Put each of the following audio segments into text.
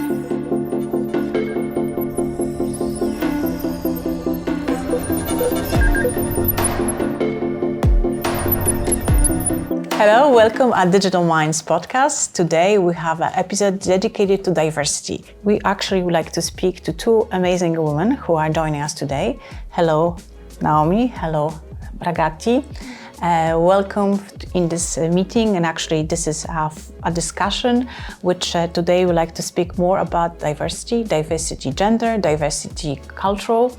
Hello, welcome at Digital Minds podcast. Today we have an episode dedicated to diversity. We actually would like to speak to two amazing women who are joining us today. Hello, Naomi. Hello, Ragati. Welcome in this meeting, and actually this is a discussion which today we like to speak more about diversity gender, diversity cultural.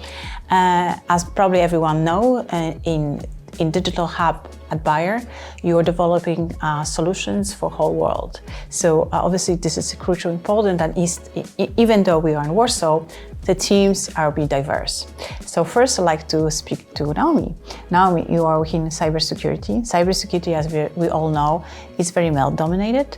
As probably everyone know, in Digital Hub at Bayer, you are developing solutions for whole world. So obviously this is crucially important, and even though we are in Warsaw, the teams are be diverse. So first I'd like to speak to Naomi. Naomi, you are in cybersecurity. Cybersecurity, as we all know, is very male dominated.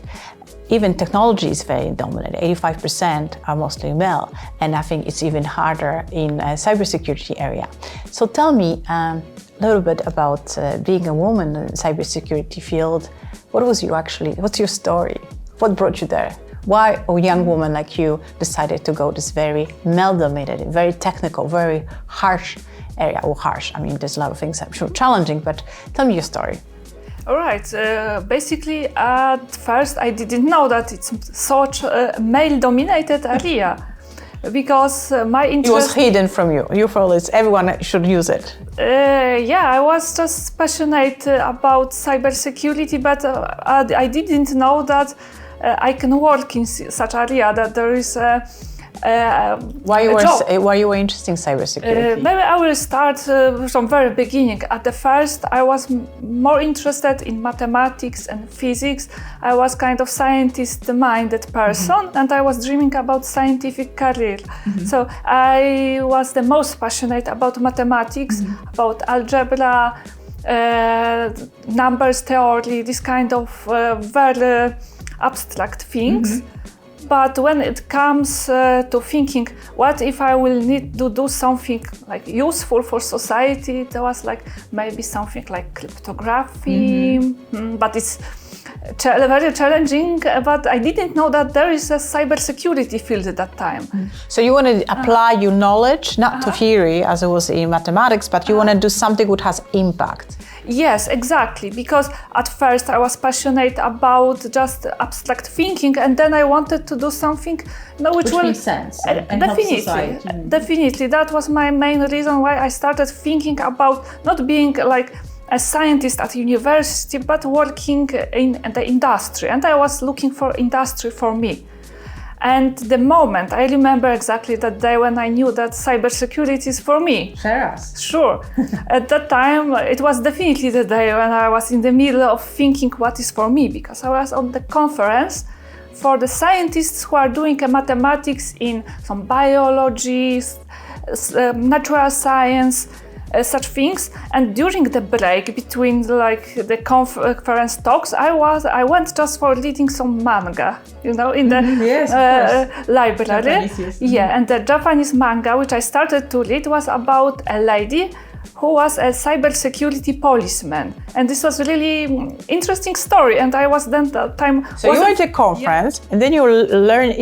Even technology is very dominated. 85% are mostly male, and I think it's even harder in cybersecurity area. So tell me a little bit about being a woman in the cybersecurity field. What's your story? What brought you there? Why a young woman like you decided to go this very male-dominated, very technical, very harsh area? Well, harsh, I mean, there's a lot of things I'm sure challenging, but tell me your story. All right. Basically, at first, I didn't know that it's such a male-dominated area, because my interest... It was hidden from you. You felt everyone should use it. I was just passionate about cybersecurity, but I didn't know that I can work in such area, that there is why you were interested in cybersecurity? Maybe I will start from very beginning. At the first, I was more interested in mathematics and physics. I was kind of scientist-minded person, and I was dreaming about scientific career. So I was the most passionate about mathematics, about algebra, numbers theory, this kind of very abstract things. But when it comes to thinking, what if I will need to do something like useful for society, there was like maybe something like cryptography, but it's very challenging. But I didn't know that there is a cybersecurity field at that time. So you want to apply your knowledge, not to theory as it was in mathematics, but you want to do something which has impact. Yes, exactly, because at first I was passionate about just abstract thinking, and then I wanted to do something which will makes sense and help society. Definitely, that was my main reason why I started thinking about not being like a scientist at university, but working in the industry, and I was looking for industry for me. And the moment, I remember exactly that day when I knew that cybersecurity is for me. Share us. Sure. At that time, it was definitely the day when I was in the middle of thinking what is for me, because I was on the conference for the scientists who are doing mathematics in some biology, natural science, such things. And during the break between the conference talks, I went just for reading some manga, in the library. Yeah, and the Japanese manga which I started to read was about a lady who was a cybersecurity policeman, and this was really interesting story. And I was then that time. So you went to a conference, and then you learn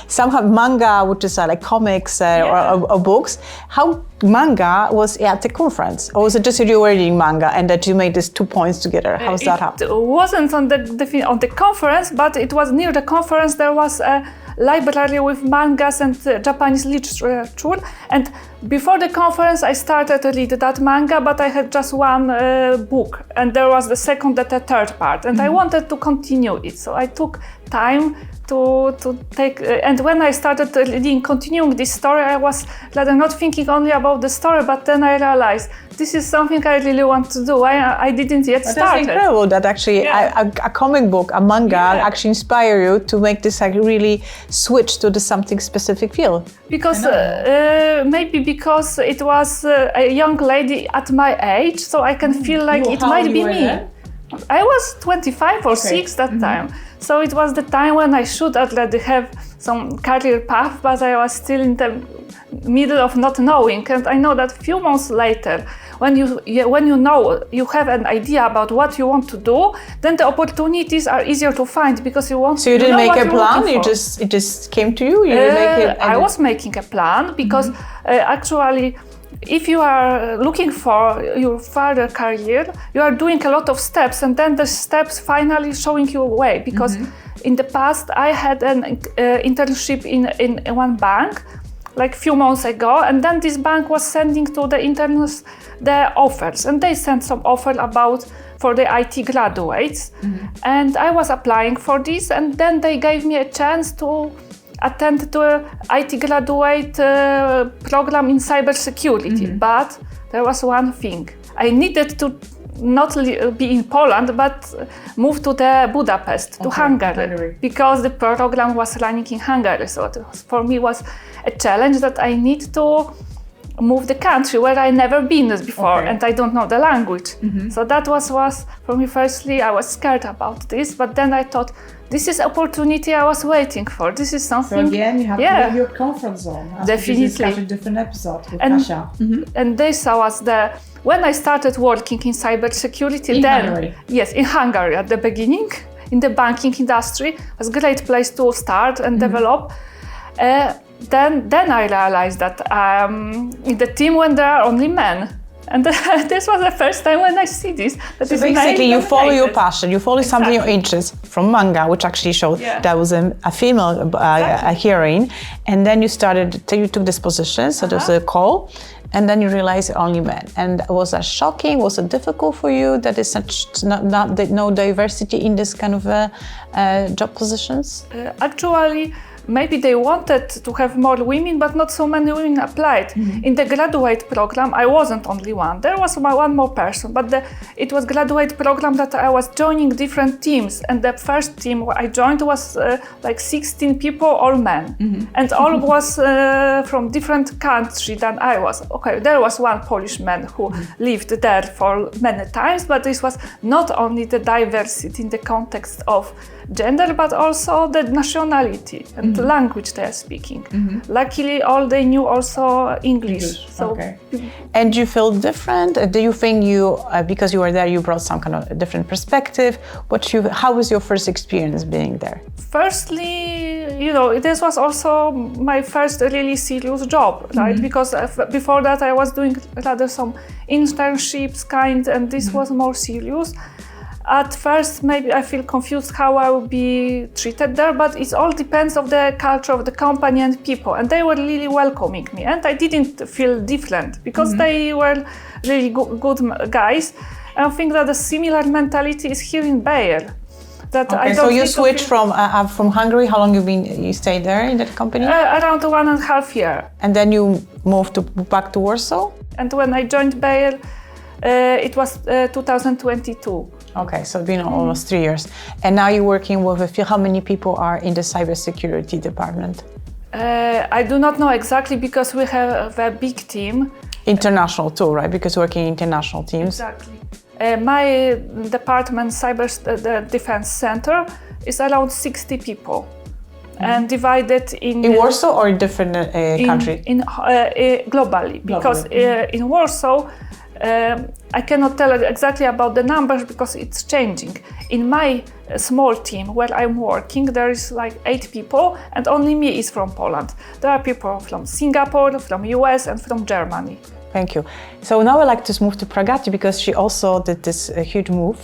somehow manga, which is like comics or books. How manga was at the conference, or was it just you were reading manga and that you made these 2 points together? How's that happen? It wasn't on the conference, but it was near the conference. There was a library with mangas and Japanese literature, and before the conference I started to read that manga, but I had just one book, and there was the second and the third part, and I wanted to continue it, so I took time to take, and when I started continuing this story, I was not thinking only about the story, but then I realized this is something I really want to do. I didn't yet start. That's incredible that actually a comic book, a manga actually inspire you to make this really switch to something specific field. Because maybe because it was a young lady at my age, so I can feel like it might be me. I was 25 or 6 that time. So it was the time when I should already have some career path, but I was still in the middle of not knowing. And I know that a few months later, when you know, you have an idea about what you want to do, then the opportunities are easier to find because you want. So you didn't make a plan. It just came to you. I was making a plan because actually, if you are looking for your further career, you are doing a lot of steps, and then the steps finally showing you a way. Because in the past, I had an internship in one bank, like a few months ago, and then this bank was sending to the interns the offers, and they sent some offer for the IT graduates, and I was applying for this, and then they gave me a chance to attend to IT graduate program in cybersecurity. But there was one thing. I needed to not be in Poland, but move to the Budapest, to Hungary, because the program was running in Hungary. So for me was a challenge that I need to move the country where I never been before, and I don't know the language. So that was for me. Firstly, I was scared about this, but then I thought, this is opportunity I was waiting for. This is something. So again, you have to leave your comfort zone. Definitely. This is a different episode with Kasia. And this was when I started working in cybersecurity. In Hungary? Yes, in Hungary at the beginning, in the banking industry. It was a great place to start and develop. Then I realized that in the team when there are only men. And this was the first time when I see this. So basically, you follow your passion, you follow something your interest from manga, which actually showed there was a female a heroine, and then you took this position. So there's a call, and then you realized only men. And was that shocking? Was it difficult for you that is such no diversity in this kind of job positions? Actually, maybe they wanted to have more women, but not so many women applied. In the graduate program, I wasn't only one. There was one more person, but it was graduate program that I was joining different teams. And the first team I joined was like 16 people, all men. And all was from different countries than I was. Okay, there was one Polish man who lived there for many times, but this was not only the diversity in the context of gender, but also the nationality and the language they are speaking. Luckily, all they knew also English. So, And you feel different? Do you think because you were there, you brought some kind of different perspective? How was your first experience being there? Firstly, this was also my first really serious job, right? Because before that, I was doing rather some internships and this was more serious. At first, maybe I feel confused how I will be treated there, but it all depends on the culture of the company and people. And they were really welcoming me, and I didn't feel different because they were really good guys. And I think that a similar mentality is here in Bayer. So you switched from Hungary. How long you stayed there in that company? Around 1.5 years. And then you moved back to Warsaw? And when I joined Bayer, it was 2022. Okay, so it's been almost 3 years. And now you're working with how many people are in the cybersecurity department? I do not know exactly because we have a big team. International too, right? Because working in international teams. Exactly. My department, the Defense Center, is around 60 people. And divided in Warsaw or in different countries? Globally. Because in Warsaw, I cannot tell exactly about the numbers because it's changing. In my small team where I'm working, there is like 8 people, and only me is from Poland. There are people from Singapore, from US, and from Germany. Thank you. So now I'd like to move to Pragati because she also did this huge move.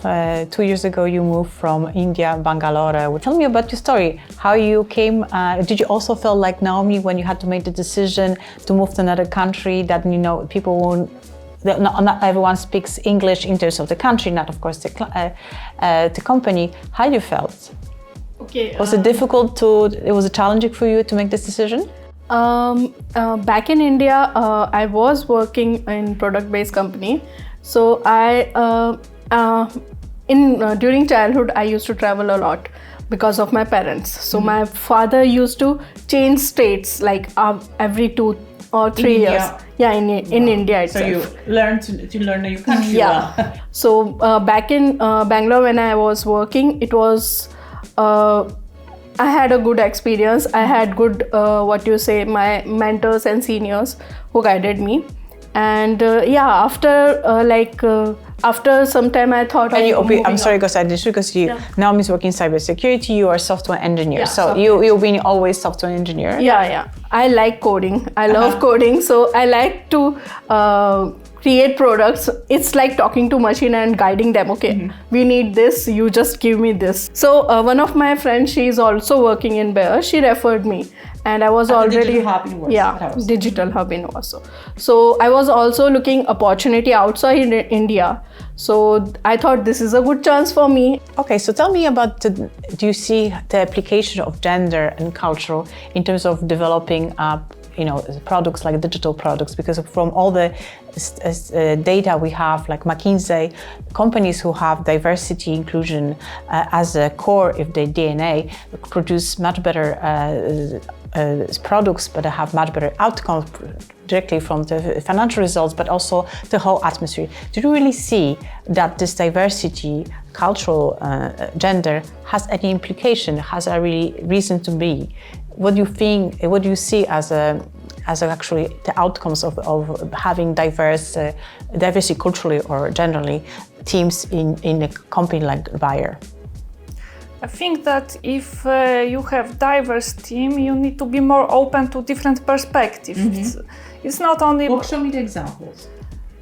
2 years ago, you moved from India, Bangalore. Tell me about your story. How you came? Did you also feel like Naomi when you had to make the decision to move to another country that people won't? Not everyone speaks English in terms of the country, not of course the company. How you felt? Okay. Was it difficult it was challenging for you to make this decision? Back in India, I was working in product-based company. So during childhood, I used to travel a lot because of my parents. So my father used to change states like every 2 or 3 years. Yeah, in India itself. So you learned to learn a new country. Yeah. So back in Bangalore when I was working, it was I had a good experience. I had good, my mentors and seniors who guided me. And after some time, I thought I'm sorry, because you now means working in cybersecurity. You are a software engineer, so you've been always software engineer. Yeah. I like coding. I love coding, so I like to create products. It's like talking to machine and guiding them. Okay, we need this. You just give me this. So one of my friends, she is also working in Bayer. She referred me. And I was already digital hub in Warsaw. So I was also looking opportunity outside India. So I thought this is a good chance for me. Okay, so tell me about do you see the application of gender and culture in terms of developing products like digital products? Because from all the data we have, like McKinsey, companies who have diversity, inclusion as a core of their DNA produce much better products, but have much better outcomes directly from the financial results, but also the whole atmosphere. Do you really see that this diversity, cultural, gender, has any implication, has a really reason to be? What do you think, what do you see as actually the outcomes of having diversity culturally or generally teams in a company like Bayer? I think that if you have diverse team, you need to be more open to different perspectives. It's not only... Well, show me the examples.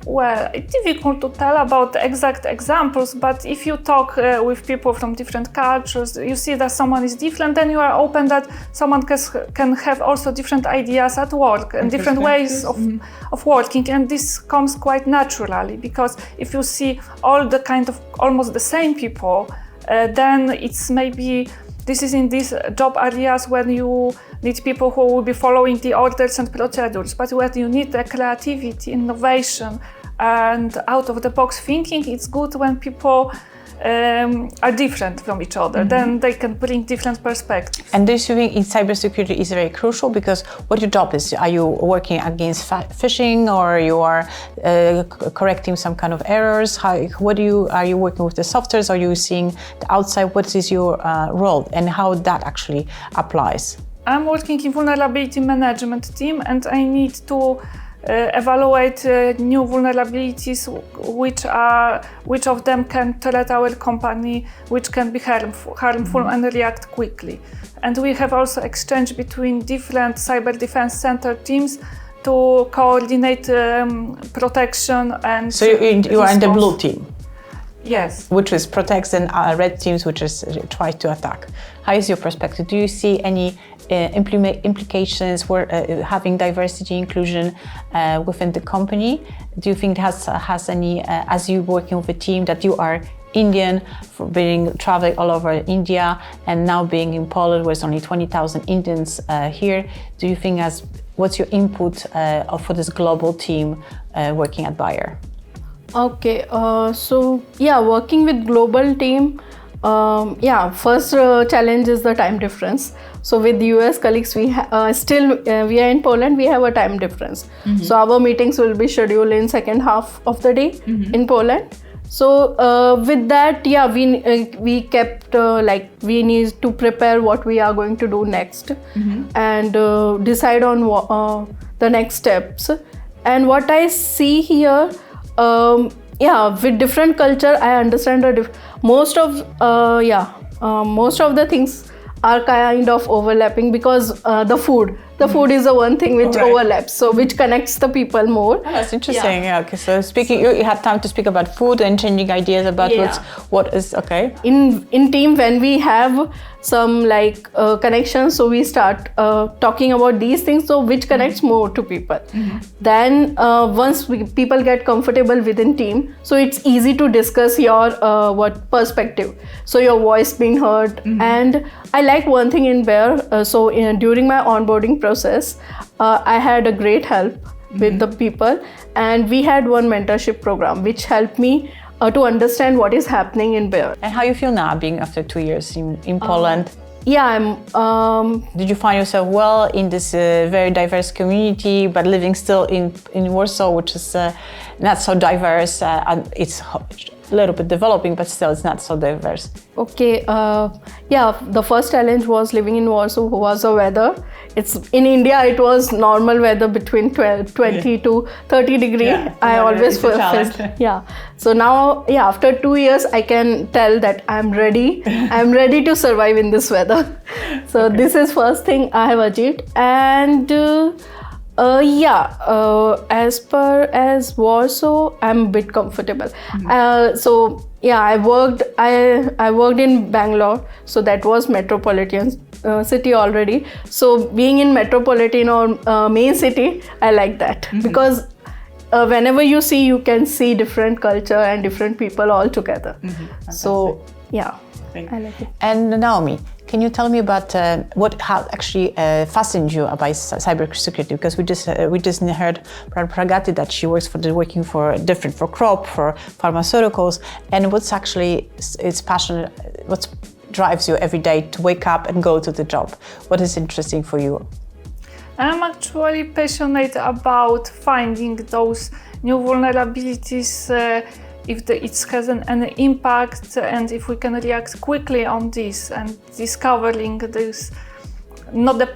Well, it's difficult to tell about the exact examples, but if you talk with people from different cultures, you see that someone is different, then you are open that someone can have also different ideas at work and different ways of working, and this comes quite naturally, because if you see all the kind of almost the same people, then it's maybe this is in these job areas when you need people who will be following the orders and procedures, but when you need the creativity, innovation, and out-of-the-box thinking, it's good when people are different from each other. Then they can bring different perspectives. And this, you think, in cybersecurity is very crucial, because what your job is? Are you working against phishing, or you are correcting some kind of errors? Are you working with the softwares? Are you seeing the outside? What is your role, and how that actually applies? I'm working in vulnerability management team, and I need to evaluate new vulnerabilities, which of them can threat our company, which can be harmful and react quickly. And we have also exchange between different cyber defense center teams to coordinate protection and... So you are in the blue team? Yes. Which is protects, and red teams, which is try to attack. How is your perspective? Do you see any implications for having diversity, inclusion within the company? Do you think it has any, as you working with a team, that you are Indian, for being traveling all over India, and now being in Poland, where there's only 20,000 Indians here? Do you think what's your input for this global team working at Bayer? Okay, working with global team, first challenge is the time difference. So with US colleagues, we are in Poland, we have a time difference. So our meetings will be scheduled in second half of the day in Poland. So with that, we kept we need to prepare what we are going to do next and decide on the next steps. And what I see here, with different culture, I understand most of the things are kind of overlapping, because the food is the one thing which overlaps, so which connects the people more. Oh, that's interesting. Yeah. Okay. So speaking, you had time to speak about food and changing ideas about what is okay. In team, when we have some connections, so we start talking about these things, so which connects more to people. Then once people get comfortable within team, so it's easy to discuss your perspective, so your voice being heard. And I like one thing in Bayer, during my onboarding process, I had a great help with the people, and we had one mentorship program which helped me to understand what is happening in Bayer. And how you feel now, being after 2 years in Poland? Did you find yourself well in this very diverse community, but living still in Warsaw, which is not so diverse, and it's little bit developing, but still it's not so diverse. Okay, the first challenge was living in Warsaw was the weather. It's in India, it was normal weather between 20 to 30 degrees. Yeah, I always felt, challenge. So now, after 2 years, I can tell that I'm ready. I'm ready to survive in this weather. So this is first thing I have achieved. And as per as Warsaw, I'm a bit comfortable. I worked in Bangalore, so that was metropolitan city already. So being in metropolitan or main city, I like that because whenever you can see different culture and different people all together. So I like it. And Naomi, can you tell me about how actually fascinated you about cybersecurity? Because we just heard Pragati that she working for crop, for pharmaceuticals, and what's actually its passion? What drives you every day to wake up and go to the job? What is interesting for you? I'm actually passionate about finding those new vulnerabilities. If it has an impact, and if we can react quickly on this and discovering this, not the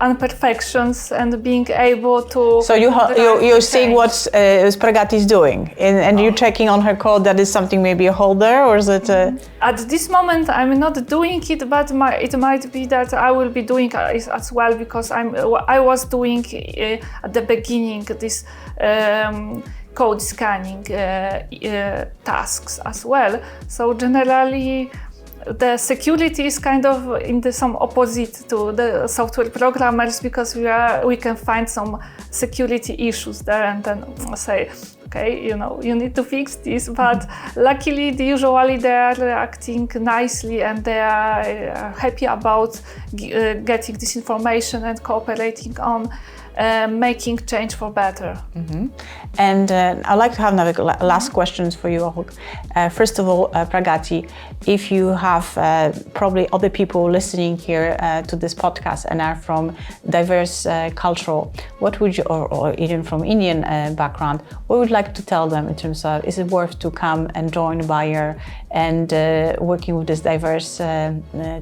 imperfections, and being able to. So you're seeing what Pragati is doing, and you're checking on her code. That is something maybe a holder, or is it? At this moment, I'm not doing it, but it might be that I will be doing it as well, because I was doing at the beginning this. Code scanning tasks as well. So generally, the security is kind of in some opposite to the software programmers, because we can find some security issues there and then say, okay, you need to fix this. But luckily, usually they are reacting nicely and they are happy about getting this information and cooperating on making change for better. And I'd like to have last questions for you all. First of all, Pragati, if you have probably other people listening here to this podcast and are from diverse cultural, what would you, or even from Indian background, what would you like to tell them in terms of, is it worth to come and join Bayer and working with these diverse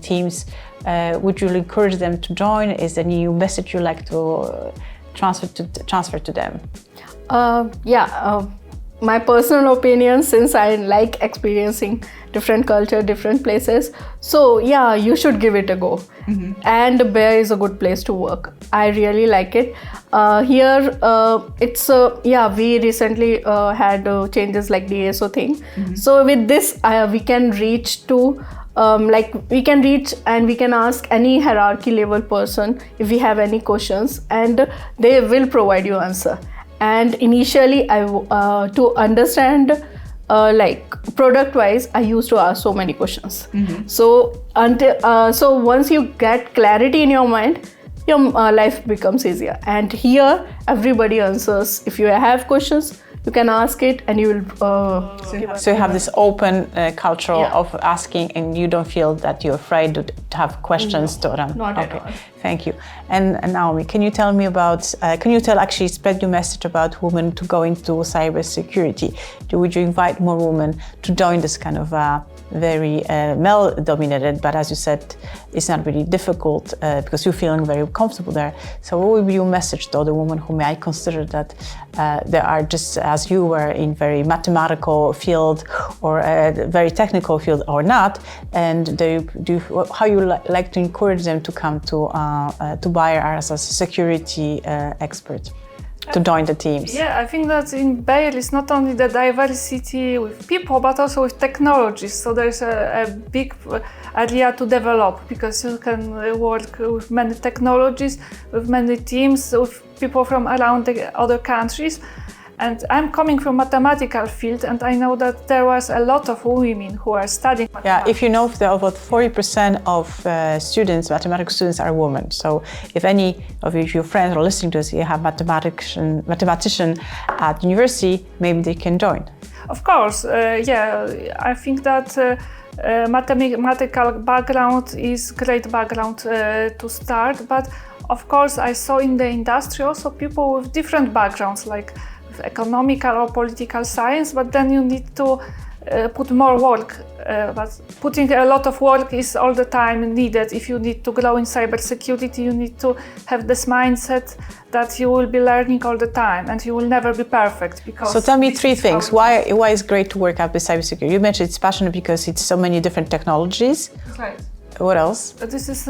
teams? Would you encourage them to join? Is there any message you'd like to transfer to them? My personal opinion, since I like experiencing different culture, different places, so you should give it a go. And Bayer is a good place to work. I really like it. Here, it's we recently had changes like the ASO thing. So with this, we can reach to. We can reach and we can ask any hierarchy level person if we have any questions, and they will provide you answer. And initially, to understand product wise, I used to ask so many questions. So once you get clarity in your mind, your life becomes easier. And here, everybody answers. If you have questions, you can ask it, and you will. So you have this open culture of asking, and you don't feel that you're afraid to have questions to them. Not at all. Thank you. And Naomi, can you tell me about? Spread your message about women to go into cybersecurity? Would you invite more women to join this kind of very male-dominated, but as you said, it's not really difficult because you're feeling very comfortable there. So what would be your message to other women who might consider that they are just as you were in very mathematical field or a very technical field or not, and how you like to encourage them to come to Bayer as a security expert? To join the teams? Yeah, I think that in Bayer it's not only the diversity with people, but also with technologies. So there's a big area to develop, because you can work with many technologies, with many teams, with people from around the other countries. And I'm coming from mathematical field, and I know that there was a lot of women who are studying mathematics. Yeah, if you know that about 40% of mathematics students are women. So if any of your friends are listening to us, you have mathematician at university, maybe they can join. Of course, I think that mathematical background is great background to start, but of course I saw in the industry also people with different backgrounds, like economical or political science, but then you need to put more work, but putting a lot of work is all the time needed. If you need to grow in cybersecurity, you need to have this mindset that you will be learning all the time and you will never be perfect. Because so tell me three things. Why is it great to work at with cybersecurity? You mentioned it's passionate because it's so many different technologies. Right. What else? This is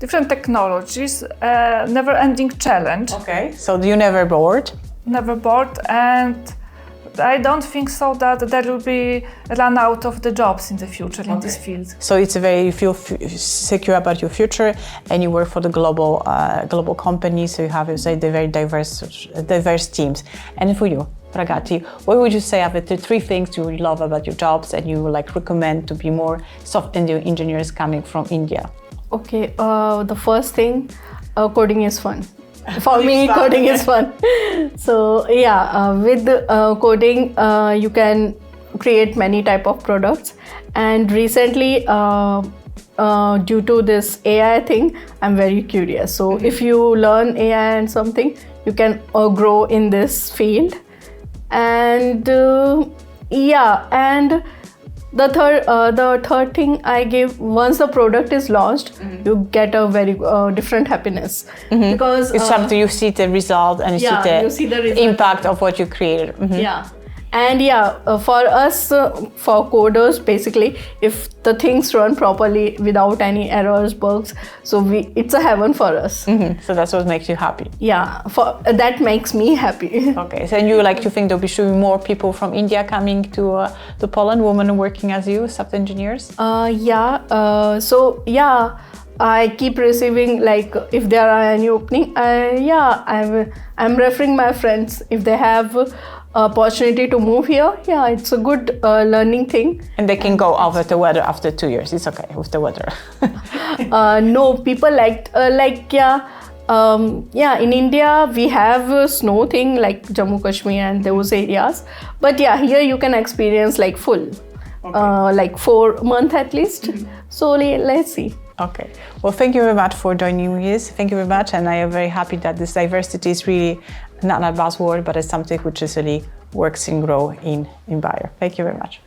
different technologies, never-ending challenge. Okay, so you never bored? Never bored, and I don't think so that there will be run out of the jobs in the future in this field. So it's you feel secure about your future, and you work for the global company, so you have, you say, the very diverse teams. And for you, Pragati, what would you say are the three things you love about your jobs and you would like recommend to be more software engineers coming from India? Okay, the first thing, coding is fun. For me, coding is fun. So yeah, with coding, you can create many type of products. And recently, due to this AI thing, I'm very curious. So if you learn AI and something, you can grow in this field. And yeah, and the third thing I give, once the product is launched, you get a very different happiness, because it's something you see the result and you see the impact of what you created. Yeah. And yeah, for us, for coders, basically, if the things run properly without any errors, bugs, so it's a heaven for us. So that's what makes you happy. Yeah, that makes me happy. Okay, so you like to think there'll be more people from India coming to Poland, women working as you, software engineers? Yeah. So yeah, I keep receiving, like, if there are any opening. I'm referring my friends if they have opportunity to move here. Yeah, it's a good learning thing. And they can go out with the weather after 2 years. It's okay with the weather. No, people in India we have snow thing like Jammu Kashmir and those areas. But yeah, here you can experience like full, like 4 months at least. So let's see. Okay. Well, thank you very much for joining me. Thank you very much. And I am very happy that this diversity is really not a buzzword, but it's something which really works and grows in Bayer. Thank you very much.